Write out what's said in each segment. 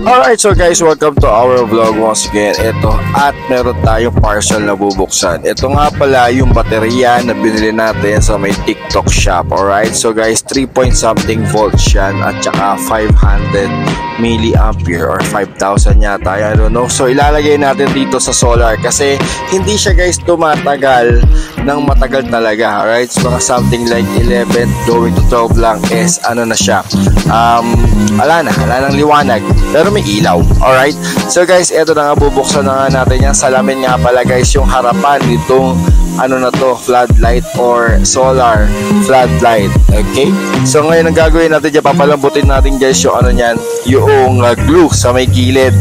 Alright, so guys, welcome to our vlog once again. Ito, at meron tayong parcel na bubuksan. Ito nga pala yung baterya na binili natin sa may TikTok shop. Alright, so guys, 3 point something volts yan at saka 500 milliampere or 5,000 yata, I don't know. So ilalagay natin dito sa solar kasi hindi siya guys tumatagal ng matagal talaga. Alright, so mga something like 11 going to 12 lang is ano na siya, wala nang liwanag pero may ilaw. Alright, so guys, eto na nga, bubuksan na nga natin yan. Salamin nga pala guys yung harapan nitong ano na to, floodlight or solar floodlight. Okay, so ngayon ang gagawin natin dyan, papalambutin natin guys yung ano nyan, yung glue sa may gilid.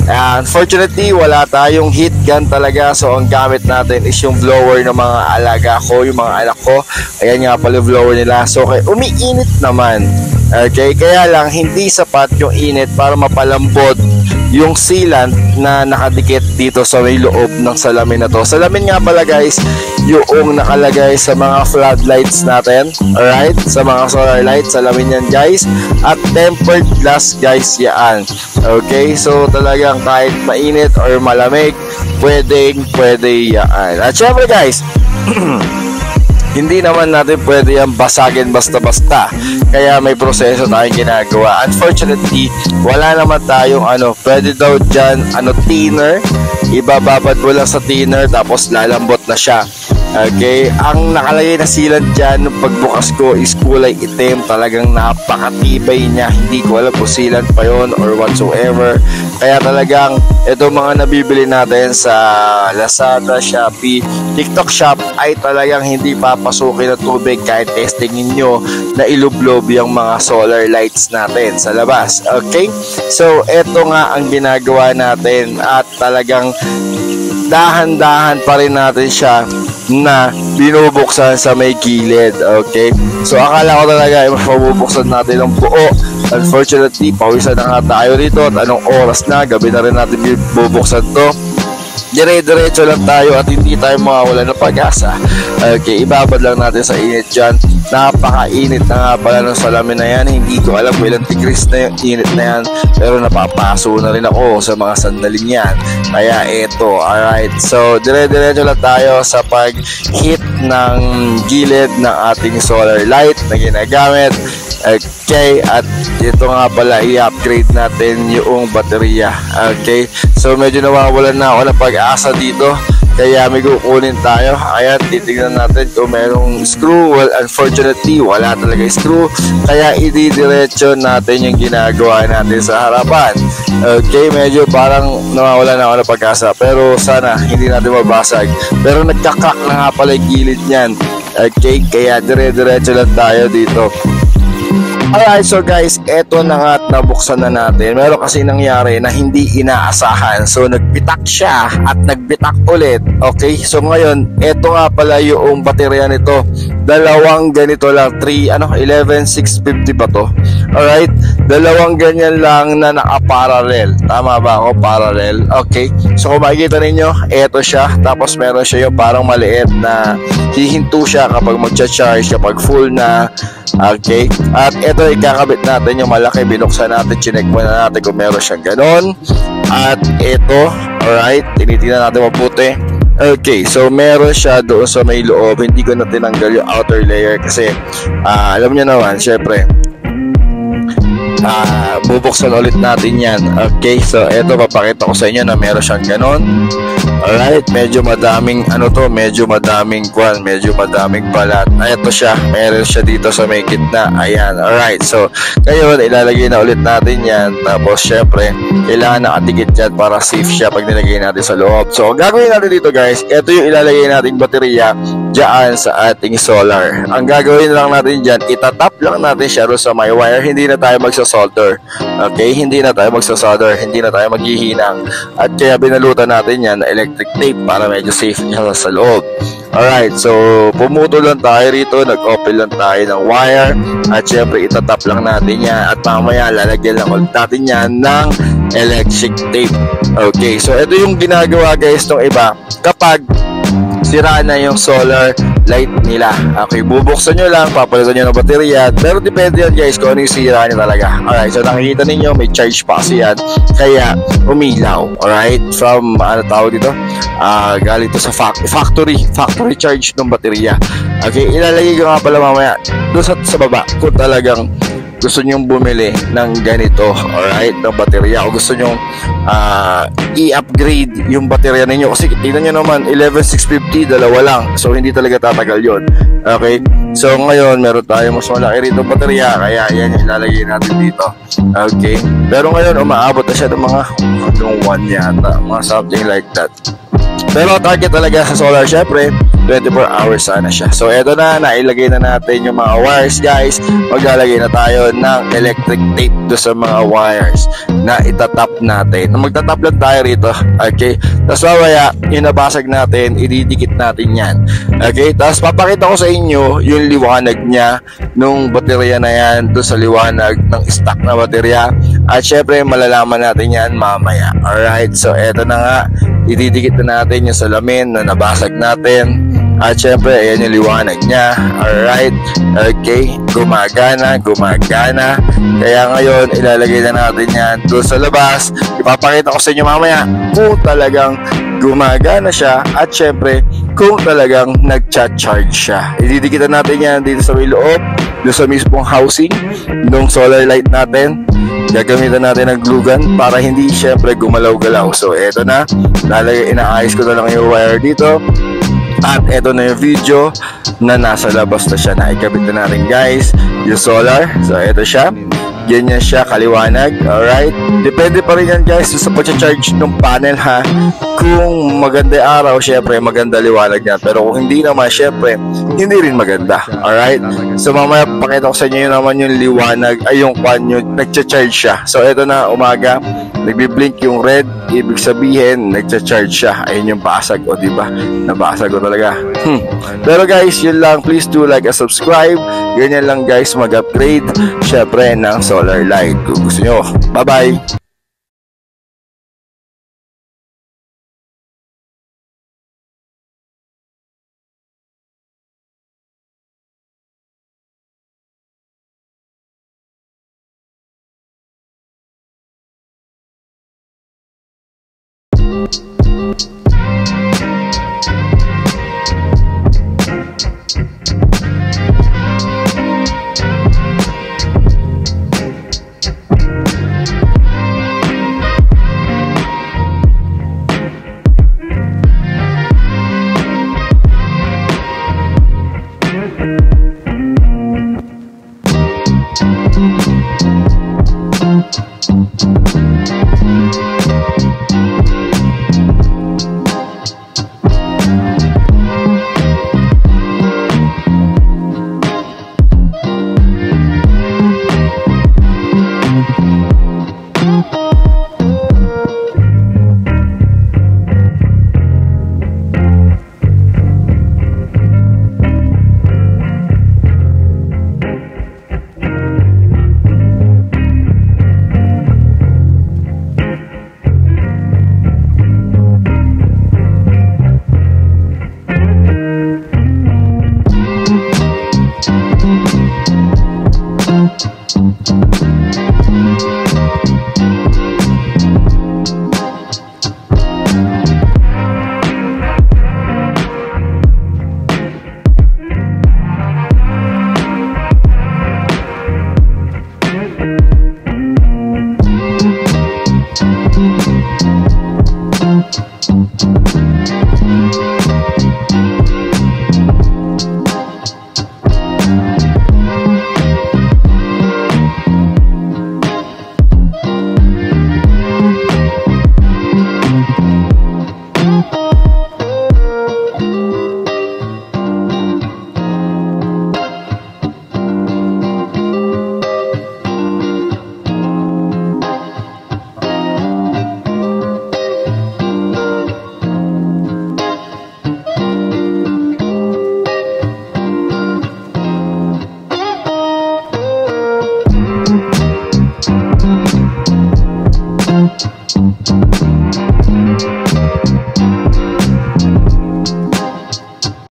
Unfortunately, wala tayong heat gun talaga. So, ang gamit natin is yung blower ng mga alaga ko, yung mga anak ko. Ayan nga pala yung blower nila. So, okay, umiinit naman. Okay, kaya lang hindi sapat yung init para mapalambot yung sealant na nakadikit dito sa may loob ng salamin na to. Salamin nga pala guys yung nakalagay sa mga floodlights natin. Alright, sa mga solar lights, salamin yan guys. At tempered glass guys yan. Okay, so talagang kahit mainit or malamig, pwede yan. At syempre guys, hindi naman natin pwede yan basagin basta-basta. Kaya may proseso tayong ginagawa. Unfortunately, wala naman tayong pwede daw dyan, thinner. Ibababad mo lang sa thinner tapos lalambot na siya. Okay, ang nakalagay na sealant dyan nung pagbukas ko is kulay itim. Talagang napakatibay niya. Hindi ko alam kung sealant pa yun or whatsoever. Kaya talagang ito mga nabibili natin sa Lazada, Shopee, TikTok shop ay talagang hindi papasukin ng tubig kahit testingin nyo na ilublob yung mga solar lights natin sa labas. Okay, so ito nga ang ginagawa natin at talagang dahan-dahan pa rin natin siya na binubuksan sa may gilid. Okay, so akala ko talaga mabubuksan natin ang buo. Unfortunately, pawisan na nga tayo dito at anong oras na, gabi na rin natin bubuksan to. Dire-diretso lang tayo at hindi tayo mawawala ng pag-asa. Okay, ibabad lang natin sa init dyan. Napakainit na nga pala ng salamin na yan. Hindi ko alam kung ilang degrees na yung init na yan, pero napapaso na rin ako sa mga sandaling yan. Kaya eto, alright, so dire-diretso lang tayo sa pag-hit ng gilid ng ating solar light na ginagamit. Okay, at ito nga pala, i-upgrade natin yung baterya. Okay, so medyo nawawalan na ako ng pag-asa dito, kaya may kukunin tayo. Ayan, titignan natin kung merong screw. Well, unfortunately, wala talaga screw, kaya ididiretso natin yung ginagawa natin sa harapan. Okay, medyo parang nawawalan na ako ng pag-asa, pero sana hindi natin mabasag. Pero nagkakrak na nga pala yung gilid niyan. Okay, kaya dire-diretso lang tayo dito. Alright, so guys, eto na nga at nabuksan na natin. Meron kasi nangyari na hindi inaasahan. So nagbitak siya at nagbitak ulit. Okay, so ngayon, eto nga pala yung baterya nito. Dalawang ganito lang, 11650 ba to? Alright, dalawang ganyan lang na naka-parallel. Tama ba ako? Parallel. Okay, so kung makikita ninyo, eto siya. Tapos meron siya yung parang maliit na hihinto siya kapag magcha-charge, kapag full na. Okay, at ito ikakabit natin yung malaki. Binuksan natin, chinek muna natin kung meron siyang ganon. At ito, alright, tinitingnan natin mabuti. Okay, so meron siya doon sa may loob. Hindi ko na tinanggal yung outer layer kasi alam nyo naman, syempre bubuksan ulit natin yan. Okay, so ito, papakita ko sa inyo na meron siyang ganon. Alright, medyo madaming medyo madaming balat. Ito siya, meron siya dito sa may gitna. Ayan, alright, so ngayon ilalagay na ulit natin yan. Tapos syempre kailangan nakadikit yan para safe siya pag nilagay natin sa loob. So ang gagawin natin dito guys, ito yung ilalagay nating baterya dyan sa ating solar. Ang gagawin lang natin dyan, itatap lang natin siya sa may wire. Hindi na tayo magsasolder. Okay, hindi na tayo magsasolder, hindi na tayo maghihinang. At kaya binalutan natin yan na electric tape para medyo safe niya sa loob. Alright, so pumutol lang tayo rito, nag-open lang tayo ng wire. At syempre itatap lang natin yan. At mamaya lalagyan lang ulit natin yan ng electric tape. Okay, so ito yung ginagawa guys ng iba kapag sira na yung solar light nila. Okay, bubuksan nyo lang, papalitan nyo ng baterya, pero depende yan guys kung ano yung sira nyo talaga. Alright, so nakikita ninyo may charge pa kasi yan, kaya umilaw. Alright, from ano tawag dito, galing to sa factory charge ng baterya. Okay, ilalagay ko nga pala mamaya doon sa baba kung talagang gusto nyong bumili ng ganito, alright, ng baterya, o gusto nyong i-upgrade yung baterya ninyo, kasi tingnan nyo naman 11,650, dalawa lang, so hindi talaga tatagal yon. Okay, so ngayon meron tayo mas malaki rito baterya, kaya yan yung ilalagay natin dito. Okay, pero ngayon umaabot na siya ng mga 1 yata, mga something like that. Pero target talaga sa solar, syempre 24 hours sana siya. So eto na, nailagay na natin yung mga wires guys. Maglalagay na tayo ng electric tape do sa mga wires na itatap natin. Magtatap lang tayo rito. Okay, tapos mamaya yung nabasag natin, ididikit natin yan. Okay, tapos papakita ko sa inyo yung liwanag niya nung baterya na yan do sa liwanag ng stock na baterya. At syempre malalaman natin yan mamaya. Alright, so eto na nga, ididikit na natin yung salamin na nabasag natin. At syempre, ayan yung liwanag niya. Alright, okay, gumagana. Kaya ngayon, ilalagay na natin yan doon sa labas. Ipapakita ko sa inyo mamaya kung talagang gumagana siya. At syempre, kung talagang nag-charge siya. Ididikitan natin yan dito sa may loob, doon sa mismong housing ng solar light natin. Gagamitan natin ng glue gun para hindi syempre gumalaw-galaw. So eto na, inaayos ko na lang yung wire dito. At eto na yung video na nasa labas na siya, na ikabit na natin guys yung solar. So eto siya, ganyan siya kaliwanag. Alright, depende pa rin yan guys sa pag-charge ng panel ha. Kung maganda yung araw, syempre maganda liwanag niya, pero kung hindi naman, syempre hindi rin maganda. Alright, so mamaya pakita ko sa inyo naman yung liwanag, ay yung kwan yung nagcha-charge siya. So eto na, umaga, nagbi-blink yung red, ibig sabihin nagcha-charge siya. Ayun yung basag, o diba, nabasag ko talaga. Pero guys, yun lang, please do like and subscribe. Ganyan lang guys mag-upgrade syempre ng solar light kung gusto nyo. Bye bye.